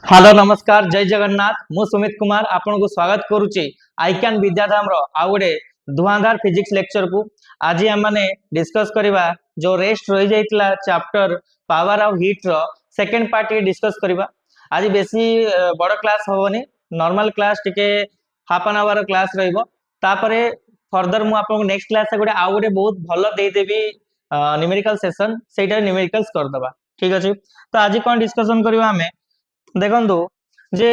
Hello नमस्कार जय जगन्नाथ मु सुमित कुमार आपन को स्वागत करुच्ची आईक्यान विद्याधाम आउ गोटे धुआंधार फिजिक्स लेक्चर को आज हम माने डिस्कस करबा जो रेस्ट रही जाइतला चैप्टर पावर ऑफ हीट रो सेकंड पार्ट ये डिस्कस करबा। आज बेसी बड़ क्लास होवनी नॉर्मल क्लास टिके हाफ एन आवर क्लास रहइबो तापरे फर्दर मु आपन को नेक्स्ट क्लास से गोटे आउ गोटे बहुत भलो देई देबी न्यूमेरिकल सेशन सेटा न्यूमेरिकल्स कर दबा। ठीक अछि तो आज कोन डिस्कशन करबा हमें देखो जे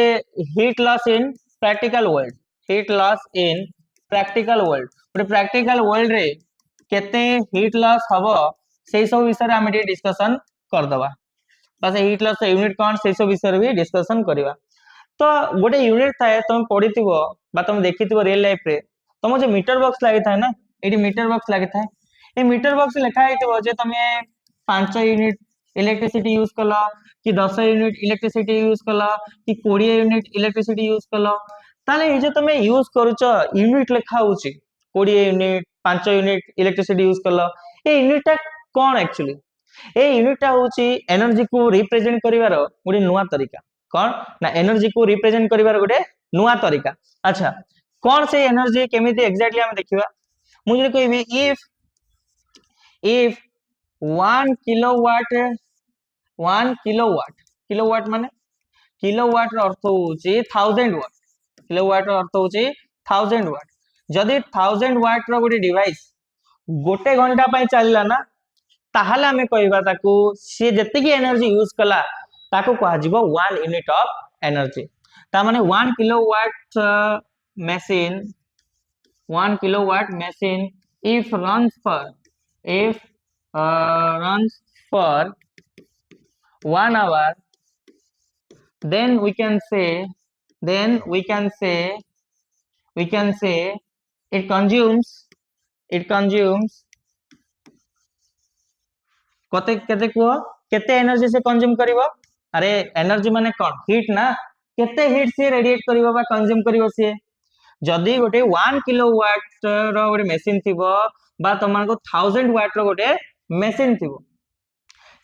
heat loss in practical world heat loss in practical world गोटे प्रैक्टिकल वर्ल्ड रे केते हीट लॉस हबो से सब विषय रे हम डिस्कशन कर दबा। बस हीट लॉस यूनिट कोन से सब विषय रे भी डिस्कशन करबा। तो गोटे यूनिट थाए तुम पढिथिबो बा तुम देखिथिबो रियल लाइफ रे तुम जे मीटर बॉक्स लागि थाए ना एडी मीटर बॉक्स लागि थाए ए मीटर बॉक्स लिखा हेतिबो जे तमे 5 यूनिट इलेक्ट्रिसिटी यूज कलो कि 10 यूनिट इलेक्ट्रिसिटी यूज कलो कि 20 यूनिट इलेक्ट्रिसिटी यूज कलो ताले ए जे तमे यूज करूछ यूनिट लिखा होची 20 यूनिट 5 यूनिट इलेक्ट्रिसिटी यूज कलो a unit cone actually a unit होची एनर्जी को रिप्रेजेंट करिवार गोटे नुवा तरीका कौन ना एनर्जी को रिप्रेजेंट करिवार गोटे नुवा तरीका। अच्छा कौन से एनर्जी केमिति एग्जैक्टली हम देखिबा मुझे कहबी इफ 1 किलोवाट माने किलोवाट रो अर्थ होची 1000 वाट किलोवाट रो अर्थ होची 1000 वाट जदी 1000 वाट रो गोटे डिवाइस गोटे घंटा पई चलला ना ताहले हमें कहबा ताकू से जति की एनर्जी यूज कला ताको कहा जिवो 1 यूनिट ऑफ एनर्जी ता माने 1 kilowatt machine 1 kilowatt machine if runs for 1 hour then we can say it consumes कते केते को केते एनर्जी से कंज्यूम करिवो अरे एनर्जी माने कोन हीट ना केते हीट से रेडिएट करिवो बा कंज्यूम करिवो से जदी गोटे 1 किलोवाट रो गोटे मशीन थिबो बा तमान को 1000 वाट रो गोटे मशीन थिबो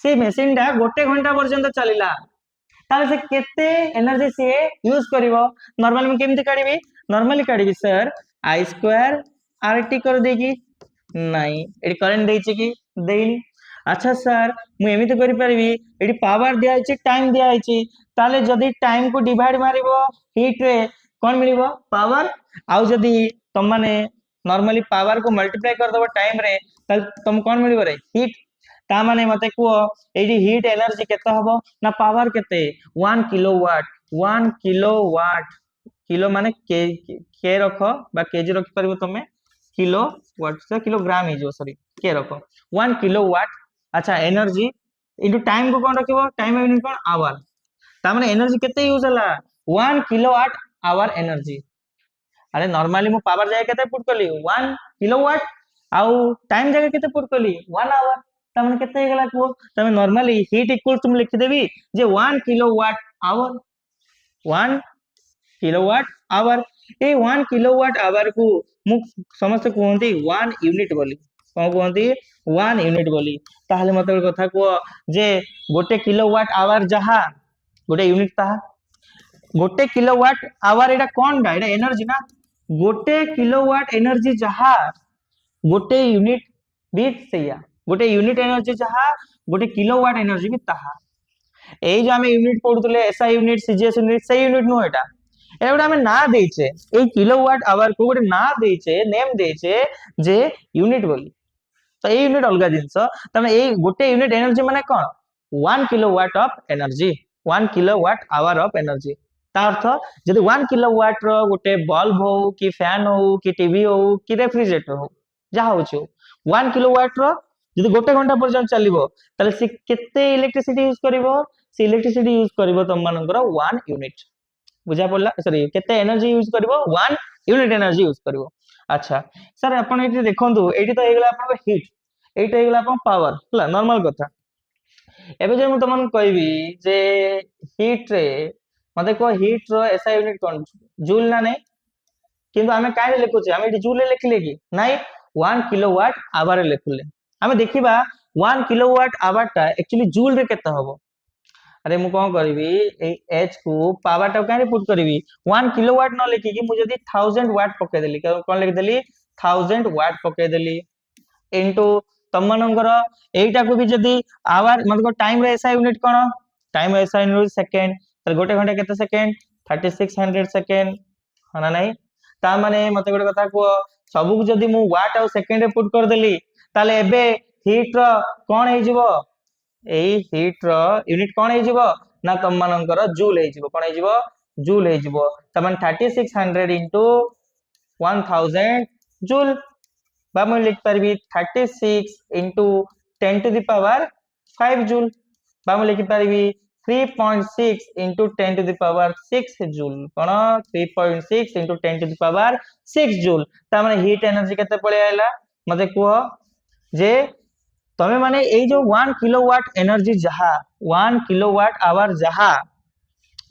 से मशीन टा गोटे घंटा पर्यंत चलिला ताले से केते एनर्जी से यूज करिवो नॉर्मली मैं केमति काढिबी नॉर्मली काढिबी सर आई स्क्वायर आरटी कर देगी नहीं एडी करंट देछि कि देइनी। अच्छा सर मु एमिति करि परबी एडी पावर दिया आइछि टाइम दिया आइछि ताले जदी टाइम को डिवाइड मारिबो हीट रे कोन मिलिबो पावर आउ जदी तुम माने नॉर्मली पावर को मल्टीप्लाई कर दबो टाइम रे ताले तुम कोन मिलिबो रे हीट ता माने मते को एडी हीट एनर्जी केते हबो ना पावर केते 1 किलोवाट किलो माने के रखो बा केजी रखि परबो तमे किलो वाट से किलोग्राम ही जो सॉरी के रखो 1 किलोवाट। अच्छा एनर्जी इनटू टाइम को कोन रखिबो टाइम यूनिट कोन आवर ता माने एनर्जी केते यूज हला 1 किलोवाट आवर एनर्जी। अरे नॉर्मली मु पावर जाय केते पुट करली 1 किलोवाट आउ टाइम जाय केते पुट करली 1 आवर ता माने केते हेगला को तमे नॉर्मली हीट इक्वल तुम लिखि देबी जे 1 kilowatt our 1 kilowatt our A 1 kilowatt our को मु समस्त कहंती 1 यूनिट बोली कोन कहंती 1 यूनिट बोली ताहले मते कथा को जे गोटे किलोवाट आवर जहा गोटे यूनिट ताहा गोटे किलोवाट आवर एटा कोन डा एटा एनर्जी ना गोटे किलोवाट एनर्जी जहा गोटे यूनिट भी सैया गोटे यूनिट एनर्जी जहा गोटे किलोवाट एनर्जी भी ताहा एई जो हमें यूनिट पढुतले एसआई यूनिट सीजीएस यूनिट सही यूनिट नो एटा एटा गोटे हमें ना देइछे ए किलोवाट आवर को गोटे ना देइछे नेम देइछे जे यूनिट बोली तो ए यूनिट अलगा जिंस तमे ए गोटे यूनिट एनर्जी माने कोन 1 kilowatt of energy 1 kilowatt hour of energy ता अर्थ जदि 1 किलोवाट रो गोटे बल्ब हो कि फैन हो कि टीवी हो कि रेफ्रिजरेटर हो जा होछु 1 किलोवाट रो जदि गोटे घंटा पर्यंत चलिबो ताले से केते इलेक्ट्रिसिटी यूज करिवो से इलेक्ट्रिसिटी यूज करिवो तम मानकर 1 यूनिट बुझा पड़ला सॉरी केते एनर्जी यूज करिवो 1 यूनिट एनर्जी यूज करिवो। अच्छा सर अपन एटी देखंतु एटी तो हेगला अपन हीट एटी हेगला अपन पावर हला नॉर्मल कथा एबे जे मु तमन कहबी जे हीट रे मते को हीट रो एसआई यूनिट कोन जूल ना नै किंतु हमें काहे लिखुचे हमें एटी जूल लिखले कि नै 1 किलोवाट आवर लिखले हमें देखिबा 1 किलोवाट आवर टा एक्चुअली जूल रे केते हबो अरे मु कौन करी एच को पावर टा कहीं पुट करी 1 किलोवाट न लिखिकी मुझे 1000 वाट पकईदेली कौन लिखिदेली 1000 वाट पकईदेली इनटू तम मनकर एटा को भी जदी आवर मतलब टाइम रे एसआई यूनिट कौन टाइम एसआई यूनिट सेकंड तो गोटे घंटा केते सेकंड 3600 सेकंड है ना नहीं ता माने मते गोटे कथा को सबु जदी मु वाट और सेकंड रे पुट कर देली ताले एबे हीट रो कौन हे जिवो एई हीट रो यूनिट कौन हे जिवो ना तम मनकर जूल हे जिवो कौन हे जिवो जूल हे जिवो त माने 3600 इनटू 1000 जूल बा मैं लिख पारबी 36 into 10 to the power 5 joule बा मैं लिख पारबी 3.6 into 10 to the power 6 joule कौन 3.6 into 10 to the power 6 joule ता माने हीट एनर्जी केते पळे आइला मते कुह जे तमे माने एई जो 1 किलोवाट एनर्जी जहा 1 किलोवाट आवर जहा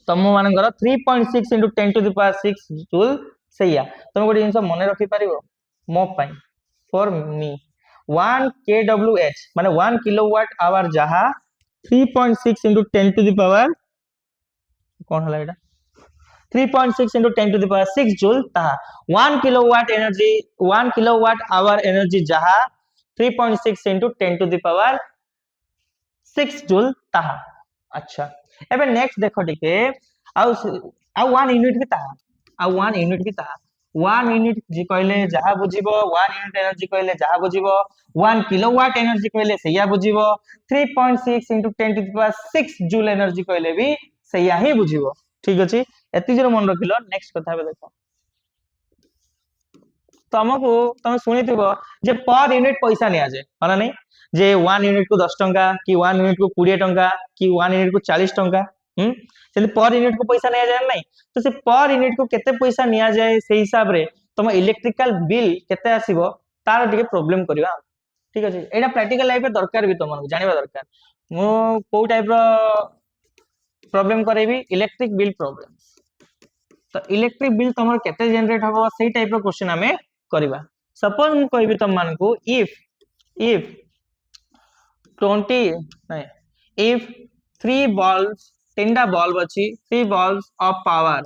तम मानकर 3.6 into 10 to the power 6 joule सैया तुम गोटे जिनस मन रखि पारिबो मो पई फॉर मी 1 kWh माने 1 किलोवाट आवर जहा 3.6 इंटू 10 टू द पावर कौन हला एटा 3.6 into 10 to the power 6 joule ताहा 1 kilowatt energy 1 kilowatt hour energy जहा 3.6 into 10 to the power 6 joule ताहा अच्छा एबे नेक्स्ट देखो टिके आउ 1 यूनिट भी ताहा आ 1 यूनिट भी ताहा 1 यूनिट जी कहले जहा बुझिबो 1 यूनिट एनर्जी कहले जहा बुझिबो 1 किलोवाट एनर्जी कहले सैया बुझिबो 3.6 into 10 to the power 6 joule energy कहले भी सैया ही बुझिबो ठीक अछि एति जरो मन रखिलो नेक्स्ट कथा बे देखो तुमको तुम सुनिथिबो जे पर यूनिट पैसा निया जे माने नहीं जे 1 यूनिट को 10 टंका कि 1 यूनिट को 20 टंका कि 1 यूनिट को 40 टंका से पर यूनिट को पैसा निया जाए नहीं तो से पर यूनिट को केते पैसा निया जाए से हिसाब रे तुम इलेक्ट्रिकल बिल केते आसीबो तार टिके प्रॉब्लम करबा ठीक अछि एटा प्रैक्टिकल लाइफ रे दरकार भी तुमको जानिबा दरकार मो को टाइप रो प्रॉब्लम करेबी इलेक्ट्रिक बिल प्रॉब्लम तो इलेक्ट्रिक बिल तुमर केते जनरेट हबो सेही टाइप रो क्वेश्चन हमें करबा सपोज मु कहबी तुम मानकू इफ 20 नहीं if 3 bulbs 3 bulb अच्छी 3 bulbs of power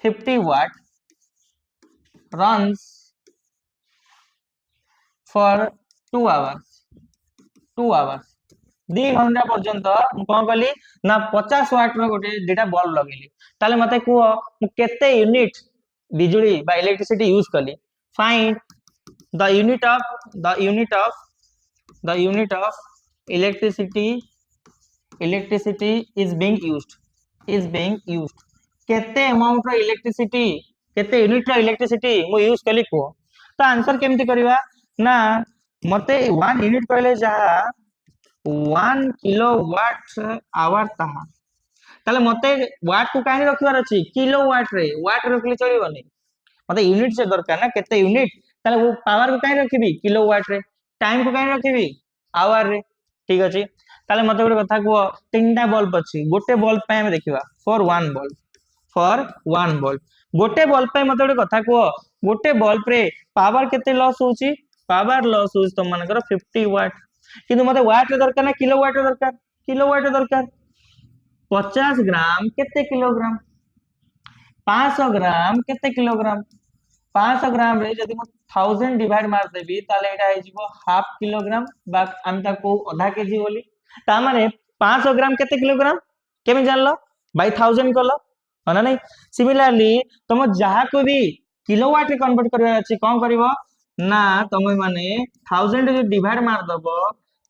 50 watt runs for 2 hours 2 घंटा पर्यंत कौन कली ना 50 वाट रो गोटे डेटा बल्ब लगेली ताले मते कुह मु केते यूनिट बिजुली बा इलेक्ट्रिसिटी यूज कली find the unit of electricity is being used केते अमाउंट रो इलेक्ट्रिसिटी केते यूनिट रो इलेक्ट्रिसिटी मु यूज कली को तो आंसर केमति करबा ना मते 1 यूनिट कहले जहा 1 किलोवाट आवर ताहा ताले मते वाट को काहे रखिबार अछि किलोवाट रे वाट रखले चलिबो नै मते यूनिट से दरकार ना केते यूनिट ताले वो पावर को काहे रखिबी किलोवाट रे टाइम को काहे रखिबी आवर रे ठीक अछि ताले मते गोटे कथा को तीनटा बल्ब अछि गोटे बल्ब पे हम देखिबा फॉर वन बल्ब गोटे बल्ब पे मते गोटे कथा को गोटे बल्ब रे पावर केते लॉस होची पावर लॉस होची तुम मानकर 50 वाट किंतु मते वाट रे दरकार ना किलोवाट रे दरकार 50 ग्राम केते किलोग्राम 500 ग्राम केते किलोग्राम 500 ग्राम रे जदी म 1000 डिवाइड मार देबी ताले एटा हे जिवो हाफ किलोग्राम बा हम ताको आधा केजी बोली ता माने 500 ग्राम केते किलोग्राम केमे जानलो बाय 1000 करलो हना नहीं सिमिलरली तुम जहा को भी किलोवाट रे कन्वर्ट करबा अछि कोन करबो ना तुम माने 1000 जो डिवाइड मार दबो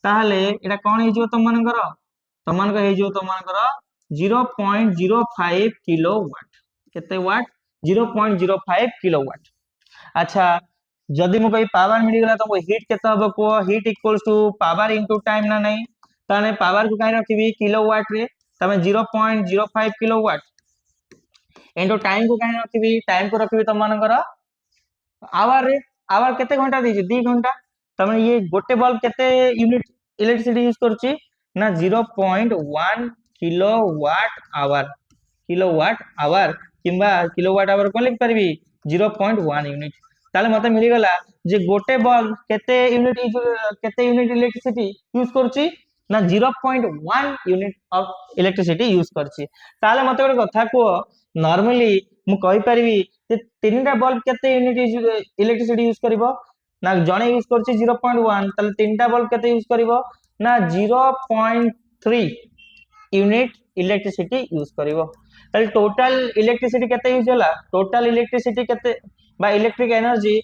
ताले एटा कोन हे जिवो तुम मानकर हे जिवो तुम मानकर 0.05 किलोवाट केते वाट 0.05 किलोवाट अच्छा जदी मु कही पावर मिल गला तो हीट केते हबो को heat equals to power into time ना नहीं ताने पावर को काहे रखिबी किलोवाट रे तमे 0.05 किलोवाट इनटू टाइम को काहे रखिबी टाइम को रखिबी तुम मानकर आवर रे आवर केते घंटा देछि 2 घंटा तमे ये गोटे बल्ब केते यूनिट इलेक्ट्रिसिटी यूज करछि ना 0.1 किलोवाट आवर किंबा किलोवाट आवर को लिख परबी 0.1 यूनिट ताले मते मिली गला जे गोटे बल्ब केते यूनिट इलेक्ट्रिसिटी यूज करछि ना 0.1 यूनिट ऑफ इलेक्ट्रिसिटी यूज करछि ताले मते गोटे कथा को नॉर्मली मु कहि परिबी जे तीनटा बल्ब केते यूनिट इलेक्ट्रिसिटी यूज करिवो ना जणे यूज करछि 0.1 ताले तीनटा बल्ब केते यूज करिवो ना 0.3 यूनिट इलेक्ट्रिसिटी यूज करिवो ताले टोटल इलेक्ट्रिसिटी केते यूज होला टोटल इलेक्ट्रिसिटी केते बा इलेक्ट्रिक एनर्जी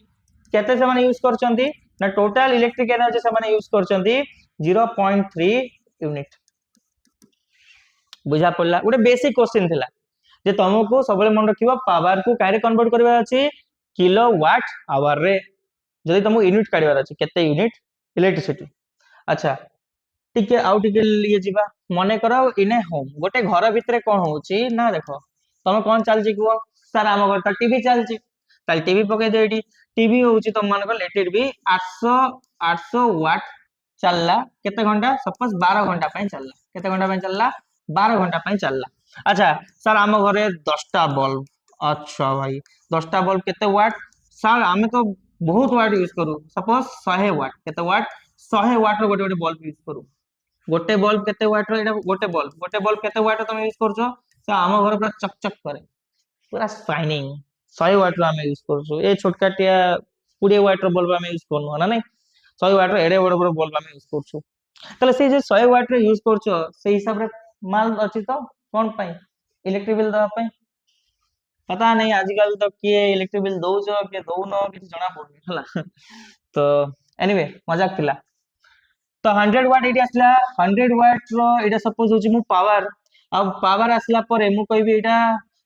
केते से माने यूज करचंती ना टोटल इलेक्ट्रिक एनर्जी से माने यूज करचंती 0.3 यूनिट बुझा पड़ला गोटे बेसिक क्वेश्चन थिला जे तुमको सबले मन रखिबो पावर को कारे कन्वर्ट करबा अछि किलोवाट आवर रे जदि तुमको यूनिट काढिबार अछि केते यूनिट इलेक्ट्रिसिटी अच्छा टिके आउ टिके लिए जिबा मने करो इने होम गोटे घर भितरे कोन होउची ना देखो तुम कोन चलची को सर आम घर त टीवी चलची ताल टीवी पके दे एटी टीवी होउची तुम मन को लेटेड भी 800 वाट चलला केते घंटा सपोज 12 घंटा पय चलला केते घंटा पय चलला 12 घंटा पय चलला अच्छा सर आम घरे 10टा बल्ब अच्छा भाई 10टा बल्ब केते वाट सर आमे तो बहुत वाट यूज करू सपोज 100 वाट केते वाट 100 वाट रो गोटे गोटे बल्ब यूज करू गोटे बल्ब केते वाट रो एटा गोटे बल्ब केते वाट तुम यूज करछो से आम घर पूरा चकचक करे पूरा शाइनिंग 100 वाट रो आमे यूज करछो ए छोटकाटिया 20 वाट रो बल्ब आमे यूज करनो ना नहीं 100 वाट रो एडे बड़ बड़ बल्ब आमे यूज करछो तले से जे 100 वाट रो यूज करछो से हिसाब रे माल अछि तो कोन पई इलेक्ट्रिक बिल दवा पई पता नहीं आजकल तो किए इलेक्ट्रिक बिल दउछो के दउनो किछ जणा पड़नी हला तो एनीवे मजाक थिला तो 100 वाट एटी आसला 100 वाट रो एटा सपोज होची मु पावर अब पावर आसला परे मु कहबी एटा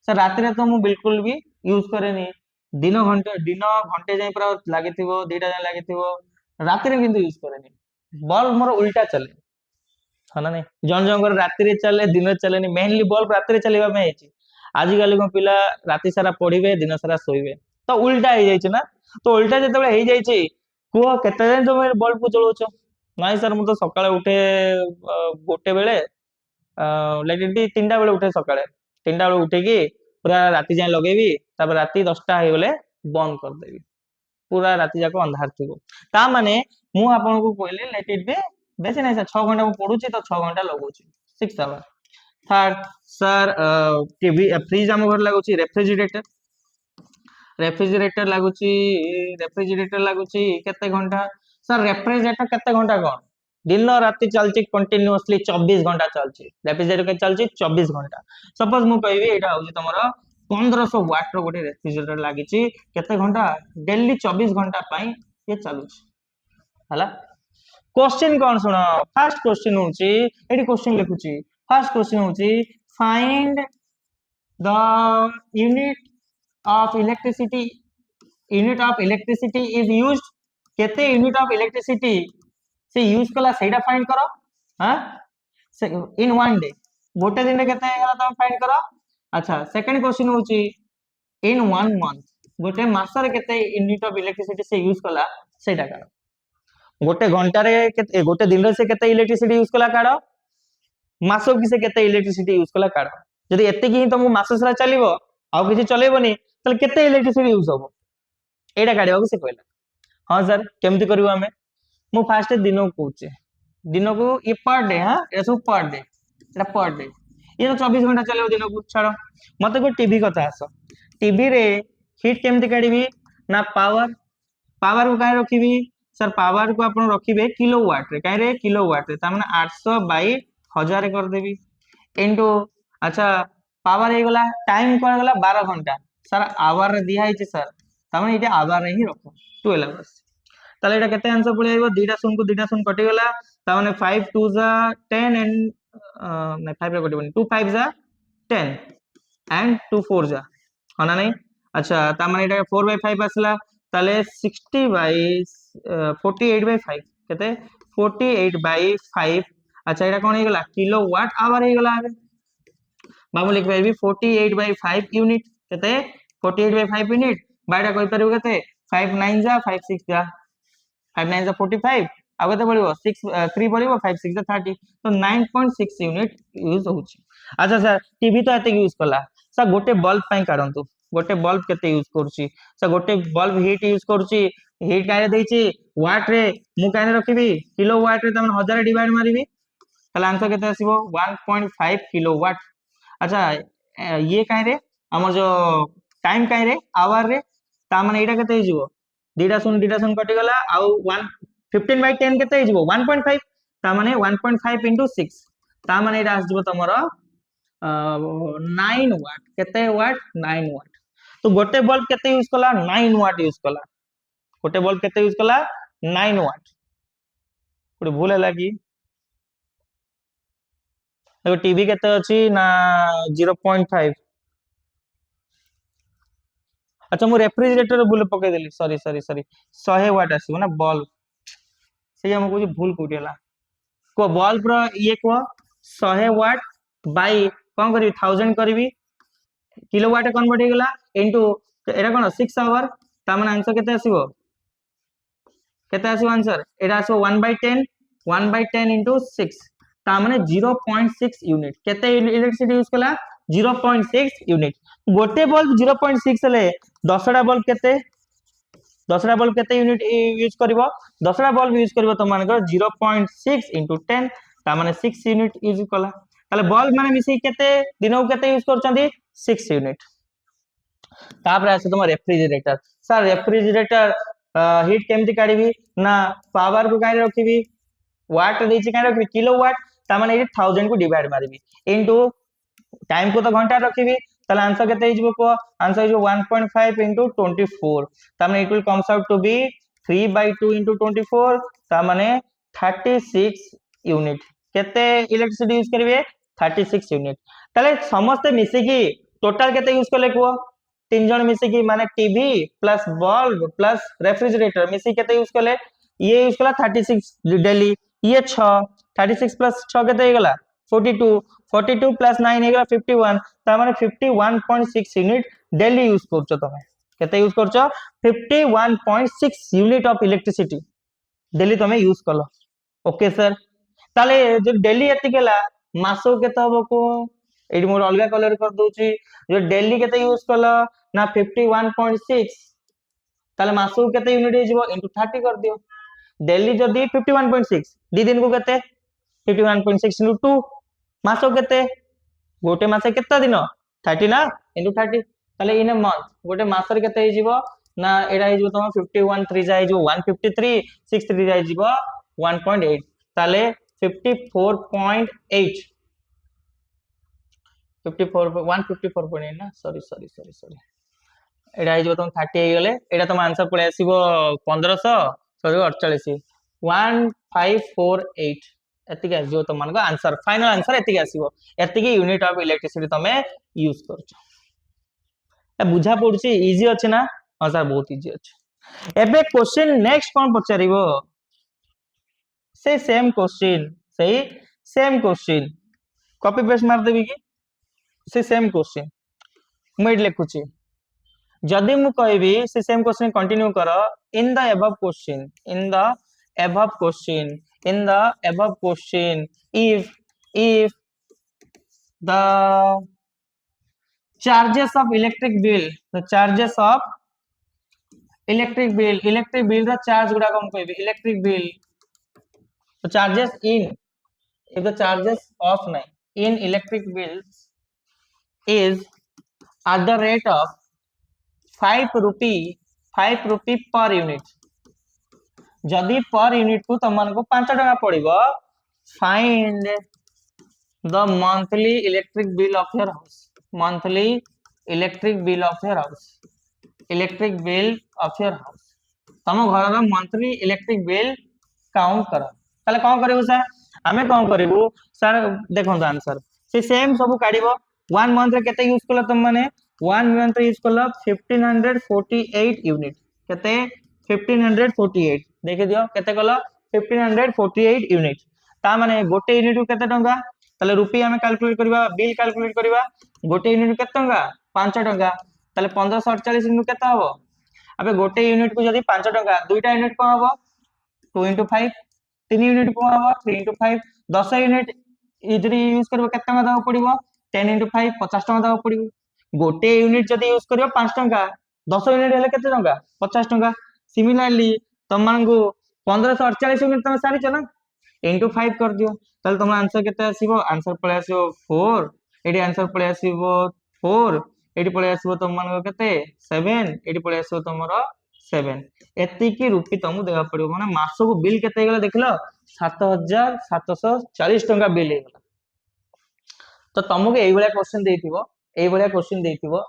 सर रात रे तो मु बिल्कुल भी यूज करेनी दिन घंटे जाय पूरा लागिथिबो दुटा जाय लागिथिबो रात रे किंतु यूज करेनी बल्ब मोर उल्टा चले हना नहीं जन जन रात रे चले दिन चलेनी मेनली बल्ब रात रे चलेबा में हेची आजिकल को पिला राति सारा पढ़िबे दिन सारा सोइबे तो उल्टा हो जाइछ ना तो उल्टा जेतबे हो जाइछ को केते दिन तुम बल्ब को जळौछ नहीं सर मु तो सकाळे उठे गोटे बेले लाइक 3टा बेले उठे सकाळे 3टा बेले उठे की पूरा राति जाय लगेबी तब राति 10टा हो गले बंद कर देबी पूरा राति जाको अंधार थिबो ता माने मु आपन को कहले लेट इट बी बेसी नहीं सर 6 घंटा मु पढुची तो 6 घंटा लगौची 6 hour third sir TV fridge आम घर लगुची रेफ्रिजरेटर लगुची केते घंटा सर रेफ्रिजरेटर केते घंटा कोन दिन राति चलची कंटीन्यूअसली 24 घंटा चलची रेफ्रिजरेटर के चलची 24 घंटा सपोज मु कहबी एटा होची तमरो 1500 वाट रो गोटे रेफ्रिजरेटर लागिची केते घंटा डेली 24 घंटा पई ये चलुची हला क्वेश्चन कोन सुनो फर्स्ट क्वेश्चन होची एडी क्वेश्चन लिखुची फर्स्ट क्वेश्चन होची find the unit of electricity is used केते यूनिट ऑफ इलेक्ट्रिसिटी से यूज कला सेटा फाइंड करो हां इन वन डे गोटे दिन केते गला तुम फाइंड करो अच्छा सेकंड क्वेश्चन होची इन वन मंथ गोटे मास रे केते यूनिट ऑफ इलेक्ट्रिसिटी से यूज कला सेटा काढो गोटे घंटा रे केते गोटे दिन रे से केते इलेक्ट्रिसिटी यूज कला काढो मासो कि से केते इलेक्ट्रिसिटी यूज कला काढो जदि एते कि तुमको मास सारा चलिबो आउ किछि चलेबोनी तले केते इलेक्ट्रिसिटी यूज होबो एटा काढिबा को से कहला हां सर केमति करबो हमें मु फास्ट दिन को कहूचे दिन को ये पर डे हां ए सब पर डे एटा पर डे ये तो 24 घंटा चलेबो दिन को छाड़ो मते को टीवी कथा आसो टीवी रे हीट केमति काढिबी ना पावर को काहे रखिबी सर पावर को आपण रखिबे किलोवाट रे काहे रे किलोवाट रे त माने 800 बाय 1000 कर देबी इनटू अच्छा पावर हे गला टाइम कोन गला 12 घंटा सर आवर रे दिया हिचे सर त माने इटा आवर रे ही रखो 12 आवर्स ताले एटा केते आंसर पळे आइबो दुटा शून्य कटि गला त माने 5 2 जा 10 एंड नै 5 रे कटिबनी 2 5 जा 10 एंड 2 4 जा हना नहीं अच्छा त माने एटा 4 बाय 5 आसला ताले 60 बाय 48 बाय 5 केते 48 बाय 5 अच्छा एटा कोन हे गला किलोवाट आवर हे गला बाबू लिख पाइबी 48 बाय 5 यूनिट केते 48 बाय 5 यूनिट बायटा कहि परबो केते 5 9 जा 5 6 जा 5 9 जा 45 आ केते पड़िबो 6 3 पड़िबो 5 6 जा 30 तो 9.6 यूनिट यूज होउची अच्छा सर टीवी तो एते यूज कला सर गोटे बल्ब पई काढंतु गोटे बल्ब केते यूज करूची सर गोटे बल्ब हीट यूज करूची हीट काहे देइची वाट रे मु काहे रखिबी किलोवाट रे त 1000 डिवाइड मारिबी ताले आंसर केते आसीबो 1.5 किलोवाट। अच्छा ये काहे रे हमर जो टाइम काहे रे आवर रे ता माने एटा केते हिजिवो डीटा सुन कटि गला आउ 1 15 बाय 10 केते हिजिवो 1.5 ता माने 1.5 into 6 ता माने एटा आसीबो तमरो 9 वाट केते वाट 9 वाट। तो गोटे बल्ब केते यूज कला 9 वाट यूज कला गोटे बल्ब केते यूज कला 9 वाट कोटे भूल हैला कि देखो टीवी केते अछि ना 0.5। अच्छा मु रेफ्रिजरेटर भूल पके देली सॉरी सॉरी सॉरी 100 वाट आसीबो ना बल्ब से हम कहू भूल कोठी हला को बल्ब रो ये को 100 वाट बाई कोन करी 1000 करबी किलोवाट कन्वर्ट हो गला इनटू एटा कोन 6 आवर ता माने आंसर केते आसीबो केते आसीबो आंसर एटा आसीबो 1/10 into 6 ता माने 0.6 यूनिट केते इलेक्ट्रिसिटी यूज कला 0.6 यूनिट गोटे बल्ब 0.6 ले 10टा बल्ब केते 10टा बल्ब केते यूनिट यूज करबो 10टा बल्ब यूज करबो त माने 0.6 into 10 ता माने 6 यूनिट यूज कला ताले बल्ब माने मिसी केते दिनो केते यूज करचंदी 6 यूनिट। तापर आसे तुम रेफ्रिजरेटर सर रेफ्रिजरेटर हीट केमती काढिबी ना पावर को काहे रखिबी वाट देछि काहे रखिबी किलोवाट ता माने 1000 को डिवाइड मारिबी इनटू टाइम को तो घंटा रखिबी ताले आंसर केते हिजबो को आंसर हिजबो 1.5 into 24 ता माने it will comes out to be 3/2 into 24 ता माने 36 यूनिट केते इलेक्ट्रिसिटी यूज करिवे 36 यूनिट ताले समस्त मिसी की टोटल केते यूज करले को तीन जन मिसी की माने TV plus bulb plus refrigerator मिसी केते यूज करले ये यूज कला 36 डेली ये 6 36 प्लस 6 केते गला 42 42 प्लस 9 हे गला 51 ता माने 51.6 यूनिट डेली यूज करछो तमे केते यूज करछो 51.6 यूनिट ऑफ इलेक्ट्रिसिटी डेली तमे यूज करलो ओके सर ताले जो डेली एति गेला मासो केते हबो को एडी मोर अलगा कलर कर दोची जो डेली केते यूज कलो ना 51.6 ताले मासो केते यूनिट हिजबो इनटू 30 कर दियो डेली जदी 51.6 दी दिन को केते 51.6 into 2 मासो केते गोटे मासे केते दिन 30 ना into 30 ताले इन अ मंथ गोटे मासर केते हिजबो ना एडा हिजबो तम 51 3 जाय जो 153 6 3 जाय जिवो 1.8 ताले 54.8 154.8 ना सॉरी सॉरी सॉरी सॉरी एडा हिजबो तम 30 हे गेले एडा तम आंसर पळे आसीबो 1500 सॉरी 48 1548 एतिके आसीबो तम मानको आंसर फाइनल आंसर एतिके आसीबो एतिके यूनिट ऑफ इलेक्ट्रिसिटी तमे यूज करछो ए बुझा पड़ुची इजी अछि ना हां सर बहुत इजी अछि एबे क्वेश्चन नेक्स्ट कोन पचारिबो से सेम क्वेश्चन सही सेम क्वेश्चन कॉपी पेस्ट मार देबी की से सेम क्वेश्चन मैं लिखुची जदि मु कहबी से सेम क्वेश्चन कंटिन्यू करो in the above question in the above question in the above question if the charges of electric bill the charges of electric bill the charge गुडा हम कहबी electric bill the charges in if the charges of in electric bills is at the rate of 5 rupee per unit जदि per unit को तुमन को 5 टका पड़िबो find the monthly electric bill of your house monthly electric bill of your house electric bill of your house तम घर रो monthly electric bill count करो ताले कोन करिवो सर हमें कोन करिवो सर देखो आंसर से सेम सब काढिबो 1 मंथ रे केते यूज करलो तुम माने 1 मंथ रे यूज करलो 1548 यूनिट केते 1548 देखे दियो केते कलो 1548 यूनिट ता माने गोटे यूनिट केते टंका ताले रुपी हमें कैलकुलेट करबा बिल कैलकुलेट करबा गोटे यूनिट केते टंका 5 टंका ताले 1548 यूनिट केते हबो अबे गोटे यूनिट को जदी 5 टंका दुईटा यूनिट को हबो 2 into 5 तीन यूनिट को हबो 3 into 5 10 यूनिट इजरी यूज करबो केते टंका दाव पड़िबो 10 into 5 50 टंका दाव पड़िबो गोटे यूनिट जदी यूज करबो 5 टंका 10 यूनिट हेले केते टंका 50 टंका सिमिलरली तुम को 1548 यूनिट तुम सारी ना इंटू 5 कर दियो ताले तुम आंसर केते आसीबो आंसर पळे आसीबो 4 एडी आंसर पळे आसीबो 4 एडी पळे आसीबो तुम मानको केते 7 एडी पळे आसीबो तुमरो 7 एति की रुपी तुमको देबा पड़िबो माने मासको बिल केते गेला देखलो 7740 टका बिल हे गेला तो तुमको एई भलिया क्वेश्चन देथिबो एई भलिया क्वेश्चन देथिबो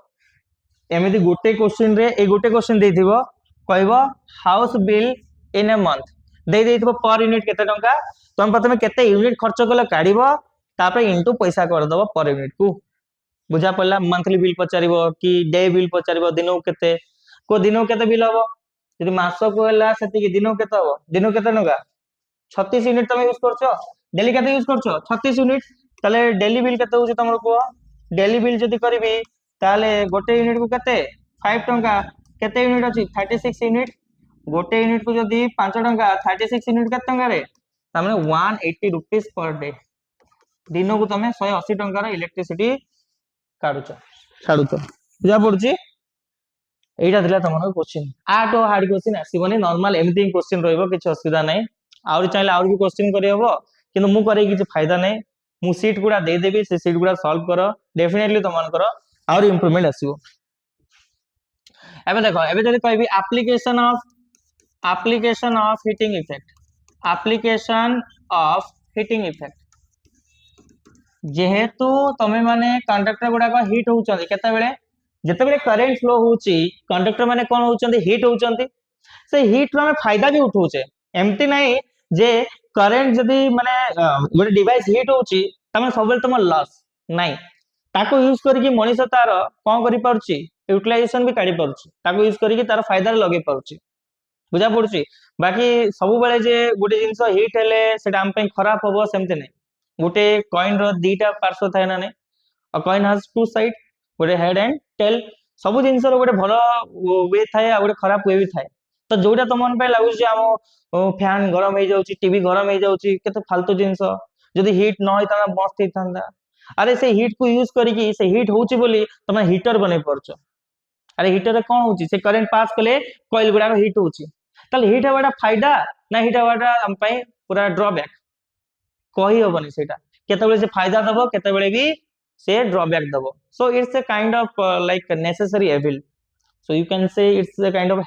एमिति गोटे क्वेश्चन रे ए गोटे क्वेश्चन देथिबो कहबो house bill in a month दे देथिबो पर यूनिट केते टंका तुम प्रथमे केते यूनिट खर्च कल काढिबो तापर इनटू पैसा कर दबो पर यूनिट को बुझा पड़ला मंथली बिल पचारिबो कि डे बिल पचारिबो दिनो केते को दिनो केते बिल हबो यदि मास को हला सेति कि दिनो केते हबो दिनो केते टंका 36 यूनिट तुम यूज करछो डेली केते यूज करछो 36 यूनिट ताले डेली बिल केते होची तमरो को डेली बिल जदी करबी ताले गोटे यूनिट को केते 5 टंका केते यूनिट अछि 36 यूनिट गोटे यूनिट को जदी 5 टंका 36 यूनिट केते टंका रे तामाने 180 रुपीस पर डे दिनो को तमे 180 टंका रो इलेक्ट्रिसिटी काढुछ छाडुछ बुझा पड़ुची एटा दिला तमरो क्वेश्चन आटो हार्ड क्वेश्चन आसीबनी नॉर्मल एमथि क्वेश्चन रहइबो किछ असुविधा नै आउरी चाहले आउरी भी क्वेश्चन करि हबो किंतु मु करे किछ फायदा नै मु सीट गुडा दे देबी से सीट गुडा सॉल्व करो डेफिनेटली तमन करो आउरी इंप्रूवमेंट आसीबो एबे देखो एबे जदी कहबी एप्लीकेशन ऑफ हीटिंग इफेक्ट जेहेतु तमे माने कंडक्टर गुडा को हीट होउचंदी केते बेले जते बेले करंट फ्लो होउची कंडक्टर माने कोन होउचंदी हीट होउचंदी से हीट रो हमें फायदा भी उठौचे एम्ति नाही जे करंट जदी माने गोटे डिवाइस हीट होउची तमे सबले तम लॉस नाही ताको यूज करके मनीष तार कोन करि पारुची यूटिलाइजेशन भी काढी पारुची ताको यूज करके तार फायदा लगे पारुची बुझा पड़ुची बाकी सब बेले जे गोटे जिंस हीट हेले सेटा हम पे खराब होबो सेमते नाही गोटे कॉइन रो दीटा पार्श्व थाए ना नहीं a coin has two side गोटे हेड एंड टेल सब जिंस रो गोटे भलो वे थाए आ गोटे खराब वे भी थाए तो जोटा तो मन पे लागु जे हम फैन गरम हे जाउची टीवी गरम हे जाउची केते फालतू जिंस जदी हीट न होइता मस्त हेतांदा अरे से हीट को यूज करिकी से हीट होउची बोली तमे हीटर बने परछो अरे हीटर रे कोन होउची से करंट पास कले कॉइल गुडा हीट होउची तले हीट हवाटा फायदा ना हीट हवाटा हम पे पूरा ड्रॉबैक कही हबनी सेटा केतेबेले से फायदा दबो केतेबेले भी से ड्रॉबैक दबो so it's a kind of like necessary evil so you can say it's a kind of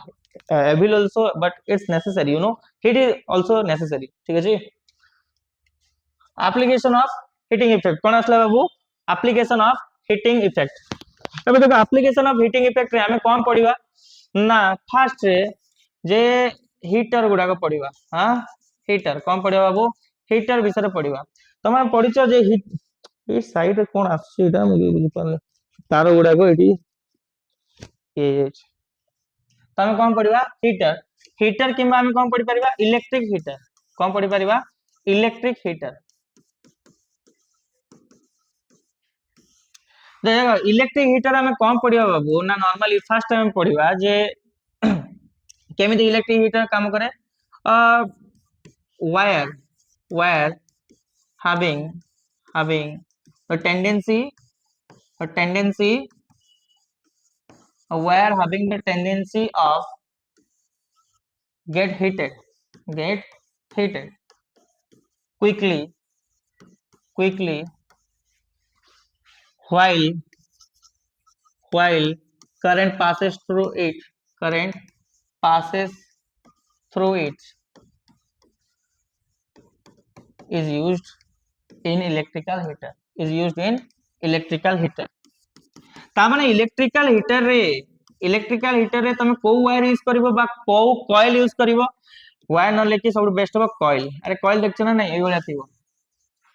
evil also but it's necessary you know it is also necessary ठीक है जी application of heating effect कौन असला बाबू application of heating effect अब देखो application of heating effect रे हमें कौन पढ़िबा ना फर्स्ट रे जे हीटर गुडा को पढ़िबा हां हीटर कौन पढ़िबा बाबू हीटर विषय पढ़िबा तमे पढ़िचो जे हीट ए साइड रे कोन आसी एटा मुझे बुझी पाले तार गुडा को एटी ए तमे कौन पढ़िबा हीटर हीटर किबा हम कौन पढ़ी परिबा इलेक्ट्रिक हीटर कौन पढ़ी परिबा इलेक्ट्रिक हीटर देखो इलेक्ट्रिक हीटर हम कौन पढ़िबा बाबू ना नॉर्मली फर्स्ट टाइम पढ़िबा जे केमिति इलेक्ट्रिक हीटर काम करे wire having a tendency a wire having the tendency of get heated quickly while current passes through it is used in electrical heater ता माने electrical heater रे तमे को वायर यूज करबो बा को कॉइल यूज करबो वायर न लेके सब बेस्ट हो कॉइल अरे कॉइल देखछ ना नहीं एई वाला थिबो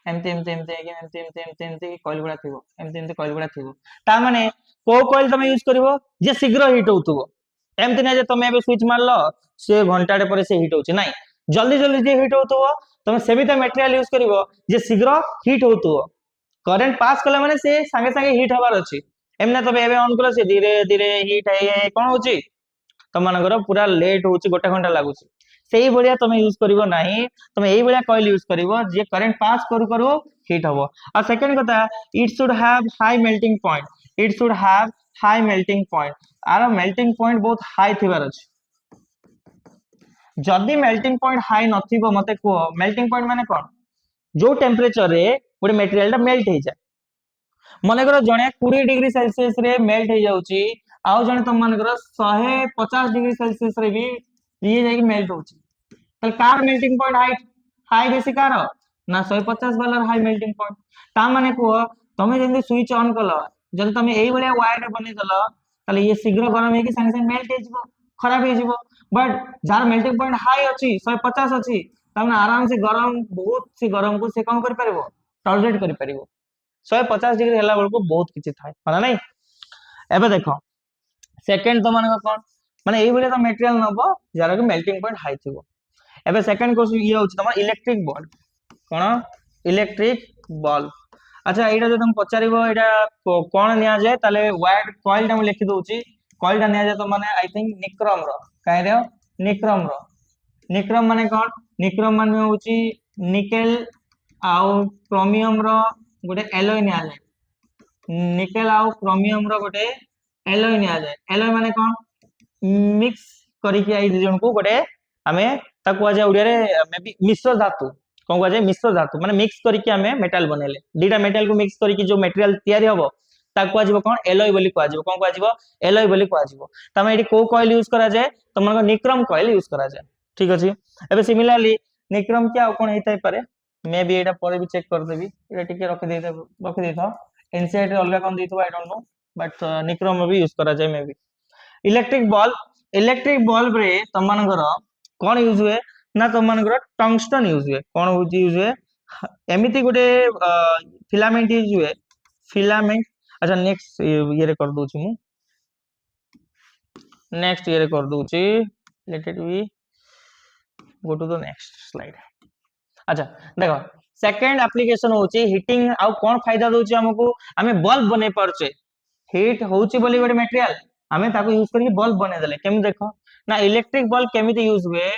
एमती कॉइल गुडा थिबो एमती कॉइल गुडा थिबो ता माने को कॉइल तमे यूज करबो जे शीघ्र हीट होतुबो एमती ना जे तमे एबे स्विच मारलो से घंटाडे पर से हीट होची नहीं जल्दी जे हीट होतुबो तमे सेमिता मटेरियल यूज करबो जे शीघ्र हीट होतुबो करंट पास कला माने से संगे संगे हीट हबार अछि एमने तबे एबे ऑन करो से धीरे धीरे हीट है कोन होची तमनगर पूरा लेट होची गोटे घंटा लागुची सेही बलिया तमे यूज करिवो नाही तमे एही बलिया कॉइल यूज करिवो जे करंट पास करू करू हीट हबो आ सेकंड कथा it should have high melting point आर मेल्टिंग पॉइंट बहुत हाई थिबार अछि जदि मेल्टिंग पॉइंट हाई नथिबो मते को मेल्टिंग पॉइंट माने कोन जो टेम्परेचर रे गोटे मटेरियल टा मेल्ट हो जाए मन कर जड़े 20 डिग्री सेल्सियस रे मेल्ट हो जाउची आउ जने तुम मन कर 150 डिग्री सेल्सियस रे भी ये जाई मेल्ट होची तल car melting point high high बेसी कार ना 150 वाला हाई मेल्टिंग पॉइंट ता माने को तमे जेंदी स्विच ऑन कलो जदि तमे एई बलिया वायर बने दलो तले ये शीघ्र गरम हे कि संगे संगे मेल्ट हे जिवो खराब हे जिवो but jar melting point high अछि 150 अछि तमे आराम से गरम बहुत से गरम को से कौन कर परिबो टॉलरेट कर परिबो 150 डिग्री हला बेलको बहुत किछि थाए होला नै एबे देखो सेकंड तो माने कोन माने एई बलिया तो मटेरियल नबो जार के मेल्टिंग पॉइंट हाई थिबो एबे सेकंड क्वेश्चन ये होछि तमा इलेक्ट्रिक बल्ब कोन इलेक्ट्रिक बल्ब अच्छा एटा जो तुम पचारिबो एटा कोन निया जाय ताले वायर कॉइल टा हम लिखि दोछि कॉइल टा निया जाय तो माने आई थिंक निक्रम रो काहे रे निक्रम माने कोन निक्रम माने होछि निकेल आउ क्रोमियम रो गोटे एलॉय निया जाय निकेल आउ क्रोमियम रो गोटे एलॉय निया जाय एलॉय माने कोन मिक्स करिके आई जन को गोटे हमें ताकु आ जाय उड़िया रे मे बी मिश्र धातु कोन को जाय मिश्र धातु माने मिक्स करिके हमें मेटल बनेले दीटा मेटल को मिक्स करिके जो मटेरियल तयारी हबो ताकु आजिबो कोन एलॉय बोली को आजिबो कोन को आजिबो एलॉय बोली को आजिबो तमे एडी को कॉइल यूज करा जाय तमन निक्रम कॉइल यूज करा जाय ठीक अछि एबे सिमिलरली निक्रम क्या कोन हेतै पारे मे बी एटा पर भी चेक कर देबी एटा टिके रख दे था इनसाइड रे अलगा कोन देथबो आई डोंट नो बट निक्रम भी यूज करा जाय मे बी इलेक्ट्रिक बल्ब रे तमनगर कोन यूज हुए ना तमनगर टंगस्टन यूज हुए कोन यूज हुए एमिति गोटे फिलामेंट यूज हुए फिलामेंट अच्छा नेक्स्ट ये रे कर दोछि मु नेक्स्ट ये रे कर दोछि let it be go to the next slide अच्छा देखो सेकंड एप्लीकेशन होछि हीटिंग आउ कोन फायदा दोछि हमकु हमें बल्ब बने परछे हीट होछि बोली गोटे मटेरियल हमें ताको यूज करके बल्ब बने देले केम देखो ना इलेक्ट्रिक बल्ब केमिति यूज हुए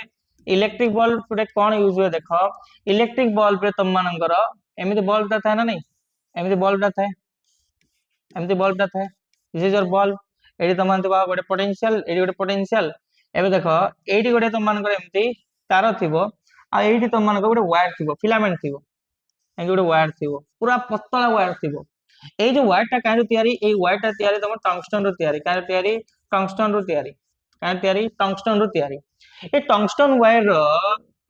इलेक्ट्रिक बल्ब गोटे कोन यूज हुए देखो इलेक्ट्रिक बल्ब रे तुम मानकर एमिति बल्ब ता था ना नहीं एमिति बल्ब ता था एमिति बल्ब ता था दिस इज योर बल्ब एडी तुम मानते बा गोटे पोटेंशियल एडी गोटे पोटेंशियल एबे देखो एडी गोटे तुम मानकर एमिति तार थिबो आ एडी तुम मानकर गोटे वायर थिबो फिलामेंट थिबो एंगे गोटे वायर थिबो पूरा पतला वायर थिबो ए जो वायर टा काहे तयारी ए वायर टा तयारी तुम टंगस्टन रो तयारी काहे तयारी टंगस्टन रो तयारी काहे तयारी टंगस्टन रो तयारी ए टंगस्टन वायर रो